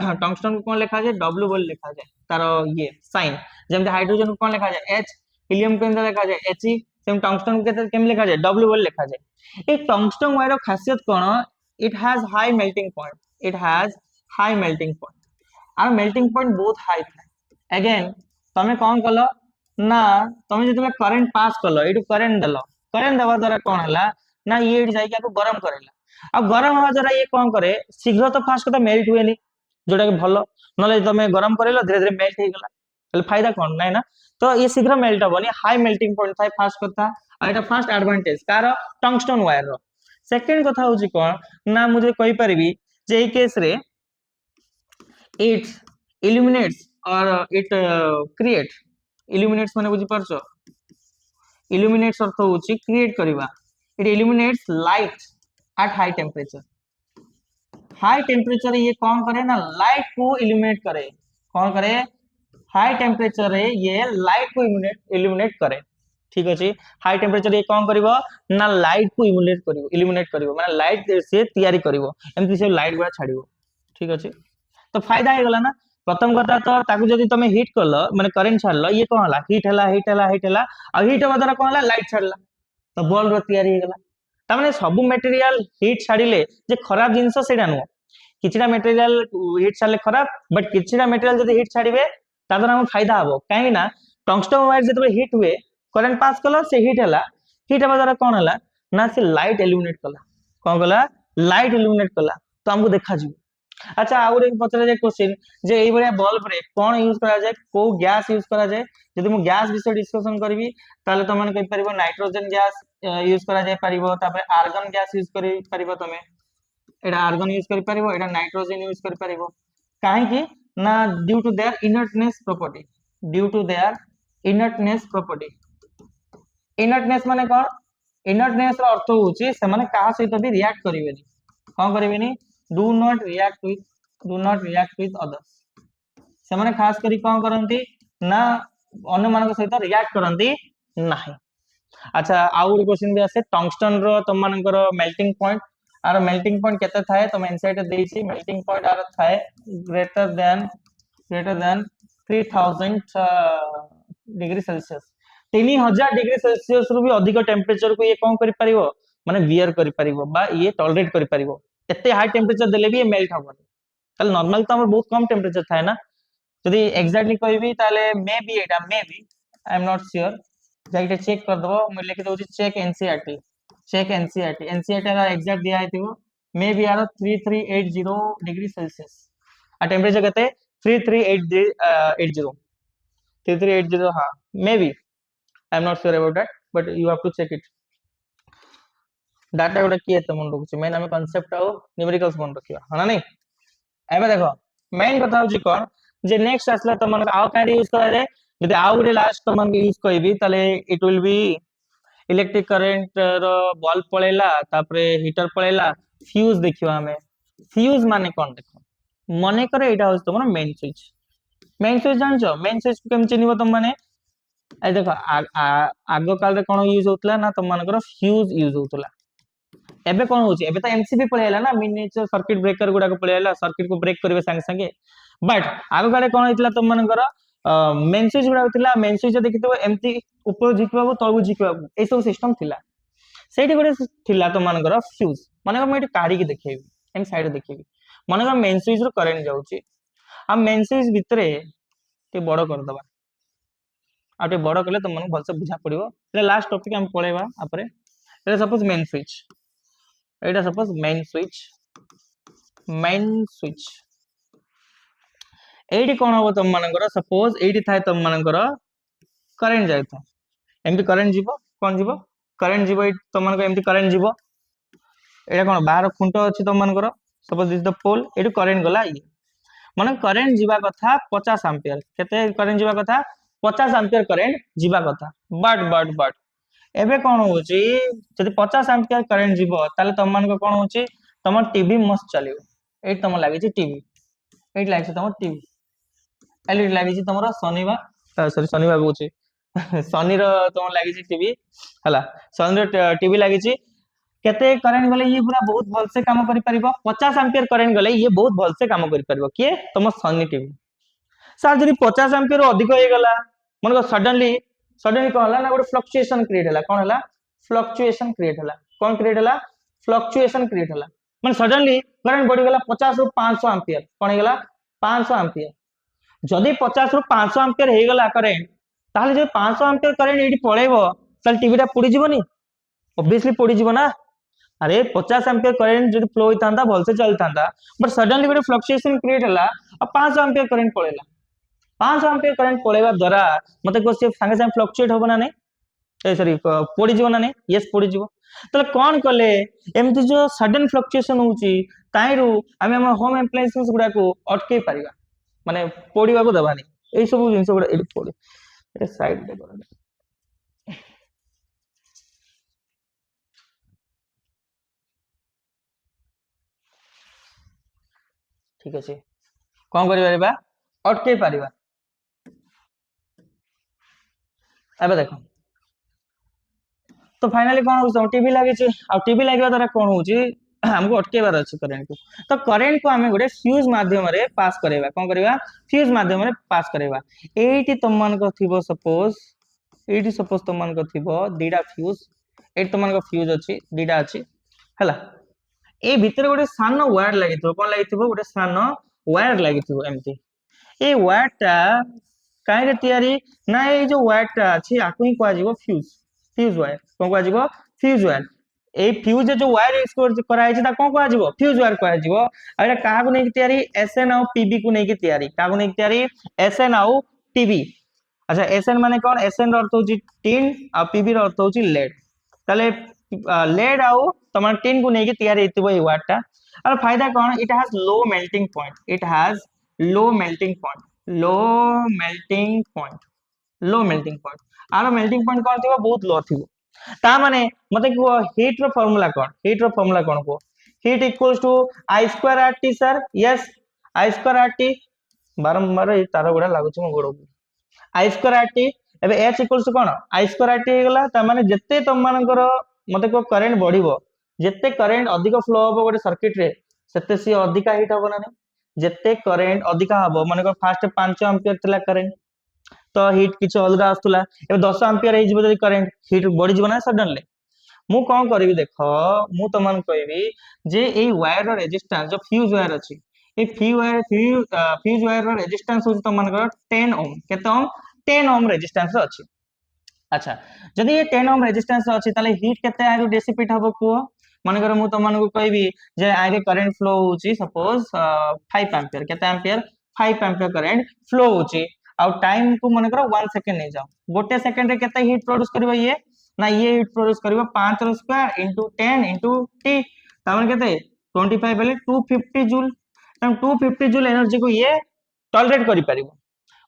टंगस्टन को कोन लिखा जाय W बोल लिखा जाय तार ये साइन जेमते हाइड्रोजन को कोन लिखा जाय H हीलियम को केमते लिखा जाय He सेम टंगस्टन को केते केम लिखा जाय W बोल लिखा जाय ए टंगस्टन वायर रो खासियत कोन it has high melting point it has high melting point आर मेल्टिंग पॉइंट बहुत हाई था अगेन तमे कोन कलो ना तमे जतबे करंट पास कलो एटू करंट देलो करंट देवा द्वारा कोन हला ना ये जाई के गरम करेला अब गरम हवा द्वारा ये कोन करे शीघ्र तो फास्ट कथा मेल्ट हुएनी जोटा कि भलो नले तमे गरम करेलो धीरे धीरे मेल्ट हे गेला तले फायदा कोन नै ना तो ये शीघ्र मेल्ट हबनी हाई मेल्टिंग पॉइंट थाय फास्ट कथा आ एटा फर्स्ट एडवांटेज कार टंगस्टन वायर रो सेकंड कथा होची कोन ना मुझे कहि परबी जे ई केस रे it illuminates or it create illuminates माने बुझी परछो illuminates अर्थ होची क्रिएट करबा it illuminates light at high temperature ये कौन करे ना लाइट को illuminate करे कौन करे हाई टेम्परेचर रे ये लाइट को illuminate करे ठीक अछि हाई टेम्परेचर ये कौन करिवो ना लाइट को illuminate करिवो माने लाइट से तैयारी करिवो एमति से लाइट गुडा छाडिवो ठीक अछि तो फायदा हे गला ना प्रथम कथा तो ताकू जदी तमे हीट करलो माने करंट छाडलो ये कोन हला हीट हला आ हीट हवा द्वारा कोन हला लाइट छाडला तो बल्ब रो तयारी हे गला त माने सब मटेरियल हीट छाडिले जे खराब जिंस सेडा नो किछिटा मटेरियल हीट छाडले खराब बट किछिटा मटेरियल जदी हीट छाडिबे ता द्वारा हम फायदा हबो काहे ना टंगस्टन वायर जतबे हीट हुए करंट पास कलो से हीट हला हीट हवा द्वारा कोन हला ना से लाइट इल्यूमिनेट कला कोन कला लाइट इल्यूमिनेट कला तो हमको देखा जी अच्छा आउर एक पचरा जाय क्वेश्चन जे एई बळे बल्ब रे कोन यूज करा जाय को गैस यूज करा जाय जदि मु गैस विषय डिस्कशन करबी ताले त माने कहि परिबो नाइट्रोजन गैस यूज करा जाय परिबो तापर आर्गन गैस यूज करि परिबो तमे एडा आर्गन यूज करि परिबो एडा नाइट्रोजन यूज करि परिबो काहे कि ना due to their inertness property inertness माने कोन इनर्टनेस रो अर्थ होची से माने का सहित भी रिएक्ट करिवेनी कोन करिवेनी do not react with others से खास करी कौन करती ना अन्य मान सहित रिएक्ट करती नहीं। अच्छा आउ गोटे क्वेश्चन भी आसे टंगस्टन रो तुम मानकर मेल्टिंग पॉइंट आर मेल्टिंग पॉइंट केते थाए तुम एनसाइट देछि मेल्टिंग पॉइंट आर थाए greater than 3000 degree Celsius 3000 degree Celsius रु भी अधिक टेम्परेचर को ये कौन करि परिबो माने बियर करि परिबो बा ये टॉलरेट करि परिबो एते हाई टेम्परेचर देले भी ये मेल्ट हबो ताले नॉर्मल तो हमर बहुत कम टेम्परेचर थाए ना यदि एग्जैक्टली कहबी ताले may be I am not sure जाके चेक कर दबो मैं लिख दउची चेक एनसीईआरटी एनसीईआरटी का एग्जैक्ट दिया हेतिबो मे बी आर 3380 डिग्री सेल्सियस आ टेम्परेचर केते 3380 3380 हां may be I am not sure about that but you have to check it data गोटे किए तो मन रखुचे मेन आम कॉन्सेप्ट आउ न्यूमेरिकल्स मन रखिया हां नहीं एबे देखो मेन कथा होची कोन जे नेक्स्ट आसला तो मन आउ काई यूज करे यदि आउ गोटे लास्ट तो मन यूज करबी ताले it will be electric current रो बल्ब पळेला तापरे हीटर पळेला फ्यूज देखियो हमें फ्यूज माने कोन देखो मने करे एटा होस तमरो मेन स्विच जानछो मेन स्विच केम चिनिबो तुम माने ए देखो आगो काल रे कोन यूज होतला ना तुम मानकर फ्यूज यूज होतला एबे कोन होची एबे तो एमसीबी पळेला ना मिनिएचर सर्किट ब्रेकर गुडा को पळेला सर्किट को ब्रेक करबे संगे संगे बट आगो काले कोन होतला तुम मानकर मेन स्विच गुडा होतला मेन स्विच देखितो एमती ऊपर झिकबाबो तळबु झिकबाबो ए सब सिस्टम थिला सेठी गोटे थिला तुम मानकर फ्यूज माने मैं काढी के देखेबी एम साइड देखेबी माने मेन स्विच रो करंट जाउची आ मेन स्विच भितरे ते बड़ कर दबा आटे बड़ कले तुम मन भलसे बुझा पड़िबो एटा लास्ट टॉपिक हम पळेबा आपरे एटा सपोज मेन स्विच एटा सपोज मेन स्विच एठी कोन हो तुम मानकर सपोज एठी थाय तुम मानकर करंट जाय था एमती करंट जीवो कोन जीवो करंट जीवो तुम मानकर एमती करंट जीवो एटा कोन बाहर खुंट अछि तुम मानकर सपोज दिस द पोल एठी करंट गला ये माने करंट जीवा कथा 50 एम्पियर केते करंट जीवा कथा 50 एम्पियर करंट जीवा कथा बट एबे कोन होची जदि 50 एम्पियर करंट जीवो ताले तुम मान को कोन होची तमर टीवी मस्त चलियो एट तम लागि छि टीवी एट लागि छि तमर टीवी एलईडी लागि छि तमर शनिवा सॉरी शनिवा होची शनि रो तम लागि छि टीवी हला शनि रो टीवी लागि छि केते करंट गले ये पूरा बहुत भल से काम करि परिबो 50 एम्पियर करंट गले ये बहुत भल से काम करि परिबो के तम शनि टीवी सर जदि 50 एम्पियर अधिक हो गला मन को सडनली कोन हला ना गोटे फ्लक्चुएशन क्रिएट हला कोन हला फ्लक्चुएशन क्रिएट हला कोन क्रिएट हला फ्लक्चुएशन क्रिएट हला माने सडनली करंट बढ़ी गला 50 रु 500 एम्पियर कोन गला 500 एम्पियर जदि 50 रु 500 एम्पियर हे गला करंट ताले जे 500 एम्पियर करंट एडी पळेबो ताले टीवीटा पुडी जीवनी ऑब्वियसली पुडी जीव ना अरे 50 एम्पियर करंट जदि फ्लो होइतांता भल से चलतांता बट सडनली गोटे फ्लक्चुएशन क्रिएट हला आ 500 एम्पियर करंट पळेला 500 एम्पियर करंट पळेबा द्वारा मते को से संगे संगे फ्लक्चुएट होबो ना नै ए सॉरी पड़ी जीव ना नै यस पड़ी जीव तले कोन कले एमती जो सडन फ्लक्चुएशन होउची ताइरु आमे हम होम एप्लायंसेस गुडा को अटके परिबा माने पड़ीबा को दबानी ए सब जिंस गुडा एडी पड़ी ए साइड दे कर ठीक अछि कोन करि परिबा अटके परिबा एबे देखो तो फाइनली कौन हो टीवी लगे टीवी लगे द्वारा कौन हो हमको अटकेबार अच्छे करंट को तो करंट को आम गोटे फ्यूज मध्यम पास करवा कौन करवा फ्यूज मध्यम पास करवा एटी तुम मान थी सपोज ये सपोज तुम मान थी दीटा फ्यूज ये तुम मान फ्यूज अच्छी दीटा अच्छी है ए भितर गोटे सान वायर लगी कौन लगी गोटे सान वायर लगी एमती ये वायरटा कहीं तैयारी ना ये जो वायरटा अच्छी आपको ही कह फ्यूज फ्यूज वायर कौन कह फ्यूज वायर ए फ्यूज जो वायर यूज कराई ता कौन कह फ्यूज वायर कह एटा काहा को नहीं तैयारी एसएन आउ पीबी को नहीं तैयारी काहा को नहीं तैयारी एसएन आउ टीबी अच्छा एसएन माने कौन एसएन रो अर्थ होची टिन आ पीबी रो अर्थ होची लेड तले लेड आउ तमन टिन को नहीं तैयारी हेतिबो ए वायरटा और फायदा कौन it has low melting point it has low melting point low melting point आरो मेल्टिंग पॉइंट कौन थिबो बहुत लो थिबो ता माने मते को हीट रो फार्मूला कौन को heat equals to I square R T sir yes I square R T बारंबार ये तार गुड़ा लागुच मो गोड़ आई स्क्वायर आर टी एबे एच इक्वल्स टू कोन आई स्क्वायर आर टी हे गला त माने जत्ते तुम मानकर मते को करंट बढ़िबो जत्ते करंट अधिक फ्लो हबो गोटे सर्किट रे सेते सी अधिक हीट हबो ना नहीं जत्ते करंट अधिक हबो माने को फास्ट 5 एंपियर थिला करंट तो हीट किछ अलगा आस्तुला एबे 10 एंपियर हे जिवो जदी करंट हीट बढ़ी जिवो ना सडनली मु कौन करी देख मु तुमन कहबी जे एई वायर रो रेजिस्टेंस जो फ्यूज वायर अछि ए फ्यूज वायर रो रेजिस्टेंस होछ तुमन को 10 ओम केते ओम 10 ओम रेजिस्टेंस अछि अच्छा जदी ये 10 ओम रेजिस्टेंस अछि ताले हीट केते आरो डेसिपेट हबो को माने कर मु तुमन को कहबी जे आगे करंट फ्लो होची सपोज 5 एंपियर केते एंपियर 5 एंपियर करंट फ्लो होची आउ टाइम को माने कर 1 सेकंड नै जाओ गोटे सेकंड रे केते हीट प्रोड्यूस करबो ये ना ये हीट प्रोड्यूस करिवो 5 रो स्क्वायर इनटू 10 इनटू टी तामन केते 25 बेले 250 जूल तम 250 जूल एनर्जी को ये टॉलरेट करि परिवो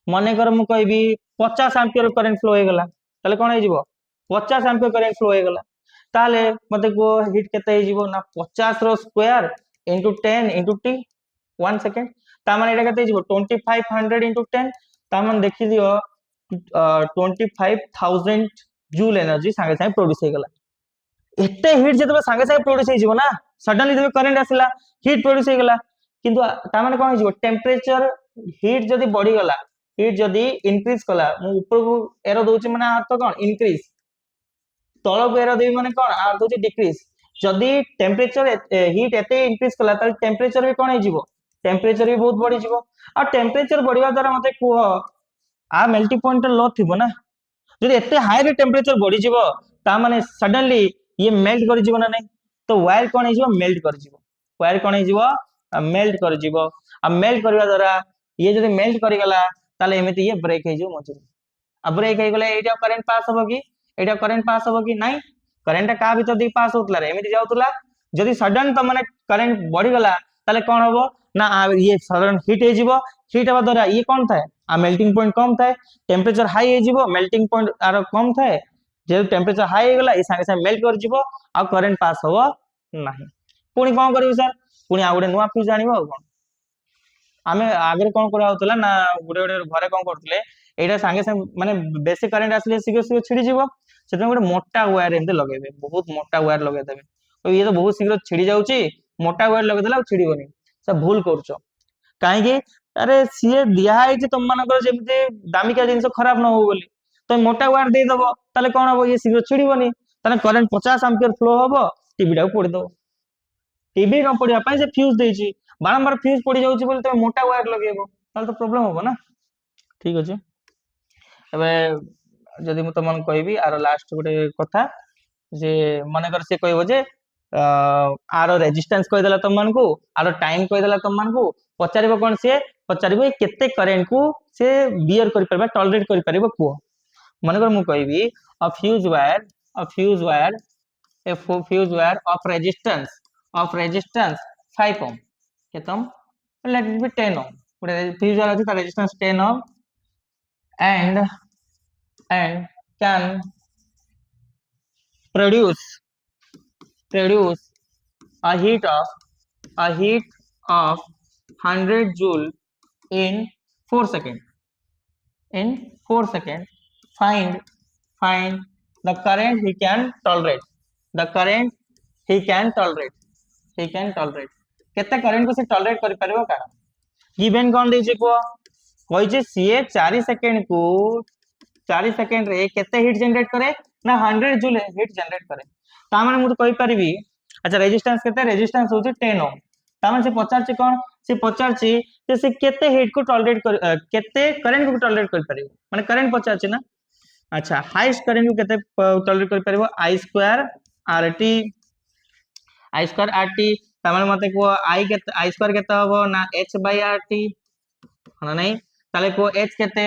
मने कर मु कहबी 50 एंपियर करंट फ्लो हे गला ताले कोन हे जिवो 50 एंपियर करंट फ्लो हे गला ताले मते को हीट केते हे जिवो ना 50 रो square into 10 into T 1 second ता माने एटा केते जिवो 2500 इनटू 10 ता माने देखि दियो 25000 जूल एनर्जी संगे संगे प्रोड्यूस हे गला एते हीट जेतबे संगे संगे प्रोड्यूस हे जिवो ना सडनली जब करंट आसिला हीट प्रोड्यूस हे गला किंतु ता माने कोन हे जिवो टेंपरेचर हीट जदी बढ़ी गला हीट जदी इंक्रीज कला मु ऊपर को एरो दोची माने अर्थ कोन इंक्रीज तळ को एरो देई माने कोन अर्थ दोची डिक्रीज जदी टेंपरेचर हीट एते इंक्रीज कला त टेंपरेचर भी कोन हे जिवो टेंपरेचर भी बहुत बढ़ी जिवो आ टेंपरेचर बढ़िया द्वारा मते कुह आ मेल्टिंग पॉइंट लो थिबो ना जदी एते हाई रे टेंपरेचर बढ़ी जिवो ता माने सडनली ये मेल्ट कर जिवो ना नहीं तो वायर कोन हे जिवो मेल्ट कर जिवो वायर कोन हे जिवो मेल्ट कर जिवो आ मेल्ट करबा द्वारा ये जदी मेल्ट करि गला ताले एमिति ये ब्रेक हे जिवो मझे आ ब्रेक हे गले एटा करंट पास होबो कि एटा करंट पास होबो कि नहीं करंट का भीतर दी पास होतला रे एमिति जाउतला जदी सडन त माने करंट बढ़ी गला ताले कोन होबो ना ये सडन हीट हे जिवो हीट हवा द्वारा ये कोन थाए आ मेल्टिंग पॉइंट कम थाए टेंपरेचर हाई हे जिवो मेल्टिंग पॉइंट आर कम थाए जे टेंपरेचर हाई हे गला ए संगे संगे मेल्ट कर जिवो आ करंट पास होबो नाही पुनी कोन करबो सर पुनी आ गुडे नुवा फ्यूज जानिबो आ कोन आमे आगे कोन करा होतला ना गुडे गुडे घरे कोन करतले एटा संगे संगे माने बेसी करंट आसले शीघ्र शीघ्र छिड़ी जिवो सेते गुडे मोटा वायर एंते लगेबे बहुत मोटा वायर लगे देबे तो ये तो बहुत शीघ्र छिड़ी जाउची मोटा वायर लगे देला छिड़ीबोनी सब भूल करछो काहे कि अरे सीए दिया है कि तुम मानकर जेमते दामिका जिंस खराब न हो बोली तो मोटा वायर दे दबो ताले कोन हो ये शीघ्र छिड़ीबोनी ताले करंट 50 एंपियर फ्लो होबो टीवी टा पोड़ी दो टीवी न पड़िया पाए से फ्यूज देछि बारंबार फ्यूज पड़ी जाउची बोली तुम मोटा वायर लगेबो ताले तो प्रॉब्लम होबो ना ठीक अछि एबे जदि मु तमन कहबी आरो लास्ट गोटे कथा जे माने कर से कहबो जे आरो रेजिस्टेंस कहि देला तुम मान को आरो टाइम कहि देला तुम मान को पचारिबो कोन से पचारिबो केते करंट को से बियर करि परबा टॉलरेट करि परबो को माने कर मु कहबी अ fuse wire a fuse wire of resistance 5 ohm ketom let it be 10 ohm ଗୋଟେ fuse wire ଅଛି ତା resistance 10 ohm and can produce a heat of 100 joule in 4 seconds find the current he can tolerate केते current को से tolerate करि परबो का given कोन दैछि को कहै छै सीए 4 सेकंड रे केते हीट जनरेट करे ना 100 जूल हीट जनरेट करे ता माने मु कहि परबी अच्छा रेजिस्टेंस केते रेजिस्टेंस होछि 10 ओम ता माने से पचारछि कोन से पचारछि जे से केते हीट को टॉलरेट कर केते करंट को टॉलरेट कर परबो माने करंट पचारछि ना अच्छा हाईएस्ट करंट को केते टॉलरेट कर परबो आई स्क्वायर आरटी तामाने मते को आई स्क्वायर केते होबो ना h बाय आरटी हना नहीं ताले को h केते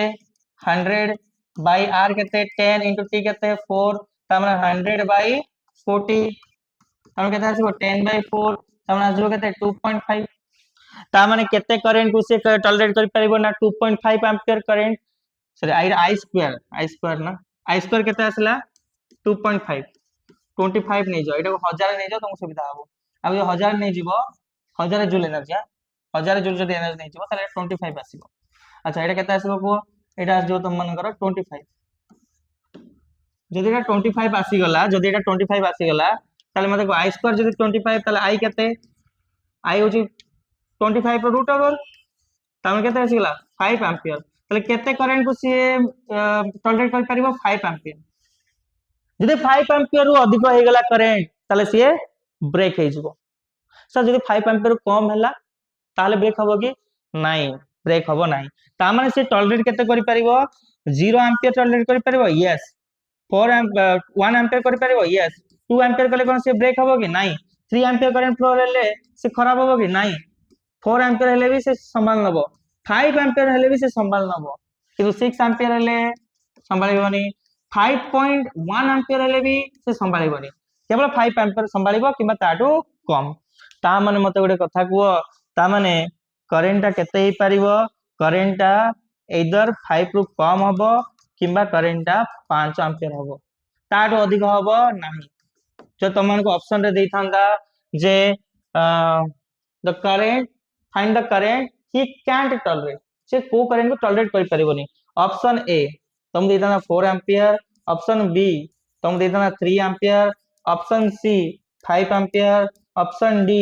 100 बाय r केते 10 into t केते 4 तामाने 100 बाय 40 तामाने केते आसीबो 10 बाय 4 तामाने आसीबो केते 2.5 तामाने केते करंट को से टॉलरेट कर परबो ना 2.5 ampere current sorry I square ना आई स्क्वायर केते आसला 2.5 25 नै जाओ एटा 1000 नै जाओ तुम सुविधा हो अब ये 1000 नहीं जीवो 1000 जूल एनर्जी 1000 जूल जदी एनर्जी नहीं जीवो ताले 25 आसीबो अच्छा एटा केते आसीबो को एटा आसीबो तुम मानकर 25 जदी एटा 25 आसी गला जदी एटा 25 आसी गला ताले मते आई स्क्वायर जदी 25 ताले आई केते आई होची 25 रो रूट ओवर तामे केते आसी गला 5 एम्पियर ताले केते करंट को सी टॉलरेट कर परिबो 5 एम्पियर जदी 5 एम्पियर रो अधिक हे गला करंट ताले सी ब्रेक हे जिवो सर जदी 5 एम्पियर कम हैला ताले ब्रेक हबो कि नाही ब्रेक हबो नाही ता माने से टॉलरेट केते करि परिबो 0 एम्पियर टॉलरेट करि परिबो यस 4 1 एम्पियर करि परिबो यस 2 एम्पियर कले कोन से ब्रेक हबो कि नाही 3 एम्पियर करंट फ्लो हेले से खराब हबो कि नाही 4 एम्पियर हेले भी से संभाल नबो 5 एम्पियर हेले भी से संभाल नबो किंतु 6 एम्पियर हेले संभालिबोनी 5.1 एम्पियर हेले भी से संभालिबोनी केवल 5 एम्पियर संभालिबो किबा ताटू कम ता माने मते गोटे कथा कुओ ता माने करेंटा केते ही परिबो करेंटा इधर 5 रु कम हबो किबा करेंटा 5 एम्पियर हबो ताटू अधिक हबो नाही जो तमन को ऑप्शन रे देई थांदा जे the current find the current he can't tolerate से को करेंट को टॉलरेट कर परिबोनी ऑप्शन ए तुम देई थांदा 4 एम्पियर ऑप्शन बी तुम देई थांदा 3 ampere option C 5 ampere option D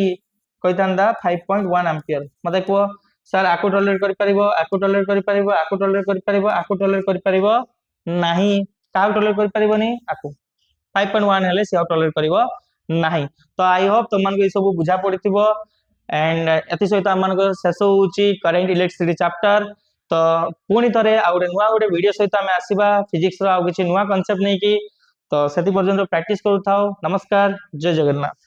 कहि थांदा 5.1 एम्पियर मते को सर आको टॉलरेट कर परिबो आको टॉलरेट कर परिबो आको टॉलरेट कर परिबो आको टॉलरेट कर परिबो नाही का टॉलरेट कर परिबोनी आको 5.1 हेले से टॉलरेट करिवो नाही तो आई होप तुम मन को सब बुझा पड़िथिबो एंड एति सहित हम मन को शेष होउची करंट इलेक्ट्रिसिटी चैप्टर तो पुनी तरे आ गोटे वीडियो सहित हम आसीबा फिजिक्स रो आ किछि नुवा कांसेप्ट नै कि तो सेति पर्यंत प्रैक्टिस करू थाओ नमस्कार जय जगन्नाथ।